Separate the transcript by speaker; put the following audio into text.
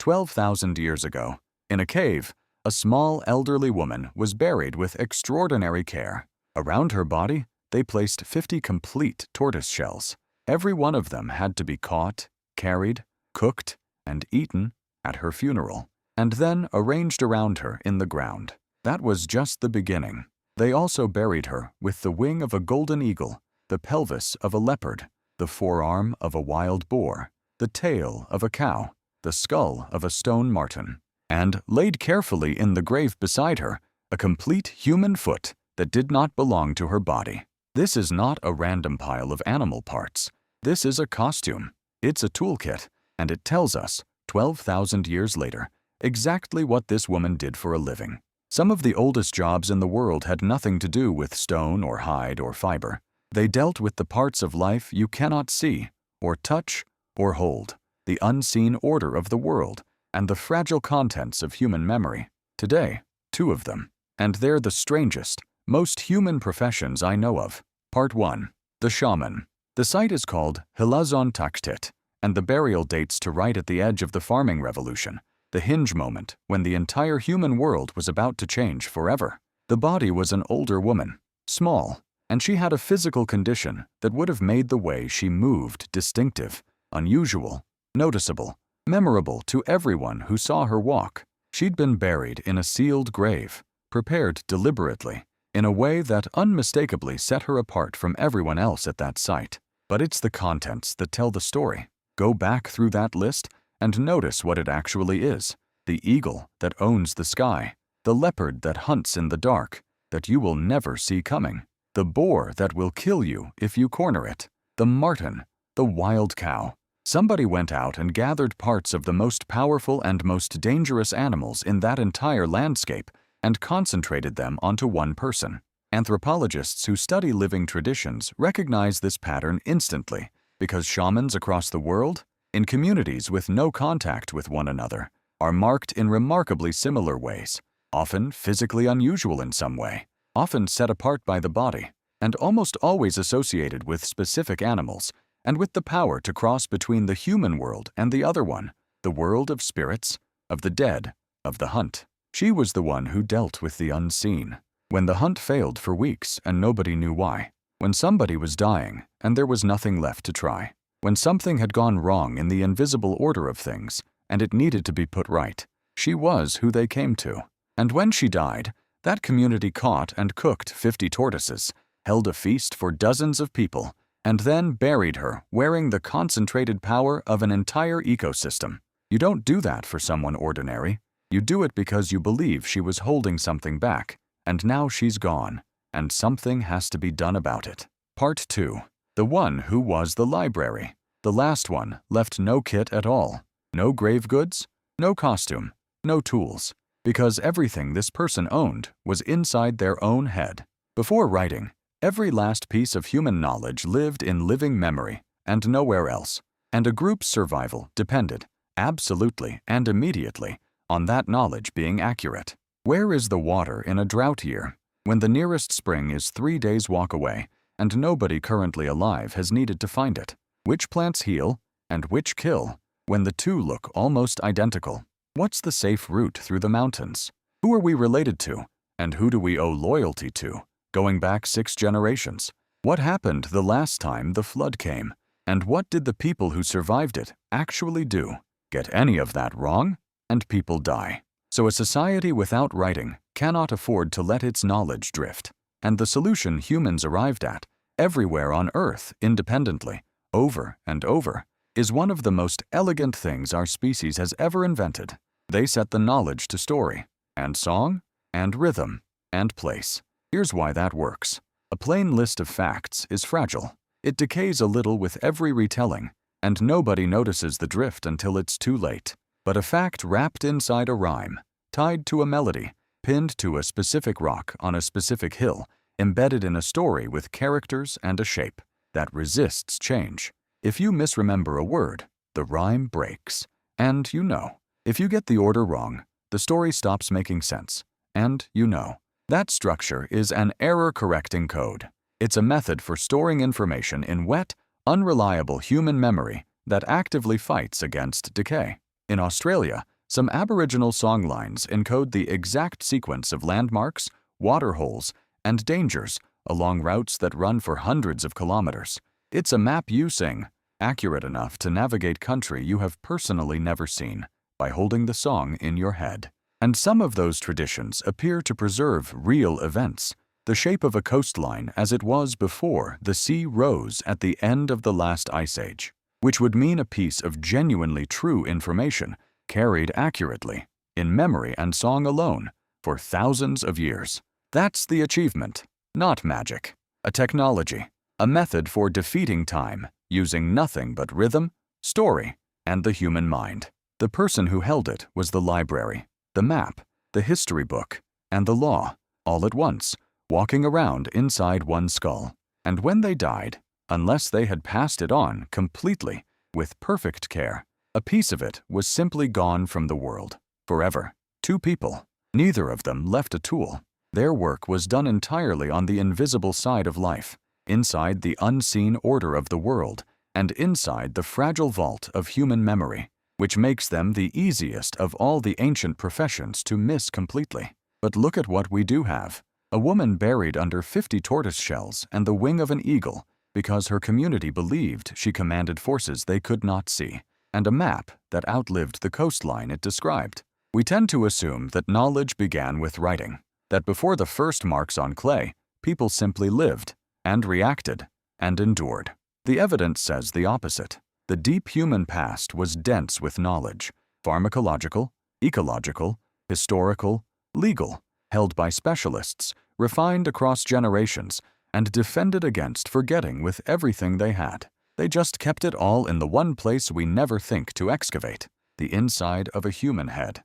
Speaker 1: 12,000 years ago, in a cave, a small elderly woman was buried with extraordinary care. Around her body, they placed 50 complete tortoise shells. Every one of them had to be caught, carried, cooked, and eaten at her funeral, and then arranged around her in the ground. That was just the beginning. They also buried her with the wing of a golden eagle, the pelvis of a leopard, the forearm of a wild boar, the tail of a cow, the skull of a stone marten, and laid carefully in the grave beside her, a complete human foot that did not belong to her body. This is not a random pile of animal parts. This is a costume. It's a toolkit, and it tells us, 12,000 years later, exactly what this woman did for a living. Some of the oldest jobs in the world had nothing to do with stone or hide or fiber. They dealt with the parts of life you cannot see, or touch, or hold, the unseen order of the world, and the fragile contents of human memory. Today, 2 of them, and they're the strangest, most human professions I know of. Part 1. The Shaman. The site is called Hilazon Taktit, and the burial dates to right at the edge of the farming revolution, the hinge moment when the entire human world was about to change forever. The body was an older woman, small, and she had a physical condition that would have made the way she moved distinctive, unusual, noticeable, memorable to everyone who saw her walk. She'd been buried in a sealed grave, prepared deliberately, in a way that unmistakably set her apart from everyone else at that site. But it's the contents that tell the story. Go back through that list and notice what it actually is. The eagle that owns the sky, the leopard that hunts in the dark, that you will never see coming, the boar that will kill you if you corner it, the marten, the wild cow. Somebody went out and gathered parts of the most powerful and most dangerous animals in that entire landscape and concentrated them onto one person. Anthropologists who study living traditions recognize this pattern instantly because shamans across the world, in communities with no contact with one another, are marked in remarkably similar ways, often physically unusual in some way, often set apart by the body, and almost always associated with specific animals, and with the power to cross between the human world and the other one, the world of spirits, of the dead, of the hunt. She was the one who dealt with the unseen. When the hunt failed for weeks and nobody knew why, when somebody was dying and there was nothing left to try, when something had gone wrong in the invisible order of things and it needed to be put right, she was who they came to. And when she died, that community caught and cooked 50 tortoises, held a feast for dozens of people, and then buried her wearing the concentrated power of an entire ecosystem. You don't do that for someone ordinary. You do it because you believe she was holding something back, and now she's gone, and something has to be done about it. Part 2. The one who was the library. The last one left no kit at all, no grave goods, no costume, no tools, because everything this person owned was inside their own head. Before writing, every last piece of human knowledge lived in living memory and nowhere else, and a group's survival depended, absolutely and immediately, on that knowledge being accurate. Where is the water in a drought year, when the nearest spring is 3 days' walk away, and nobody currently alive has needed to find it? Which plants heal, and which kill, when the 2 look almost identical? What's the safe route through the mountains? Who are we related to, and who do we owe loyalty to, going back 6 generations? What happened the last time the flood came, and what did the people who survived it actually do? Get any of that wrong, and people die. So a society without writing cannot afford to let its knowledge drift. And the solution humans arrived at, everywhere on Earth independently, over and over, is one of the most elegant things our species has ever invented. They set the knowledge to story, and song, and rhythm, and place. Here's why that works. A plain list of facts is fragile. It decays a little with every retelling, and nobody notices the drift until it's too late. But a fact wrapped inside a rhyme, tied to a melody, pinned to a specific rock on a specific hill, embedded in a story with characters and a shape, that resists change. If you misremember a word, the rhyme breaks. And you know, if you get the order wrong, the story stops making sense. And you know, that structure is an error-correcting code. It's a method for storing information in wet, unreliable human memory that actively fights against decay. In Australia, Some Aboriginal songlines encode the exact sequence of landmarks, water holes, and dangers along routes that run for hundreds of kilometers. It's a map you sing, accurate enough to navigate country you have personally never seen, by holding the song in your head. And some of those traditions appear to preserve real events, the shape of a coastline as it was before the sea rose at the end of the last ice age, which would mean a piece of genuinely true information carried accurately, in memory and song alone, for thousands of years. That's the achievement, not magic. A technology, a method for defeating time, using nothing but rhythm, story, and the human mind. The person who held it was the library, the map, the history book, and the law, all at once, walking around inside one skull. And when they died, unless they had passed it on completely, with perfect care, a piece of it was simply gone from the world, forever. Two people, neither of them left a tool. Their work was done entirely on the invisible side of life, inside the unseen order of the world, and inside the fragile vault of human memory, which makes them the easiest of all the ancient professions to miss completely. But look at what we do have. A woman buried under 50 tortoise shells and the wing of an eagle, because her community believed she commanded forces they could not see, and a map that outlived the coastline it described. We tend to assume that knowledge began with writing, that before the first marks on clay, people simply lived, and reacted, and endured. The evidence says the opposite. The deep human past was dense with knowledge, pharmacological, ecological, historical, legal, held by specialists, refined across generations, and defended against forgetting with everything they had. They just kept it all in the one place we never think to excavate, the inside of a human head.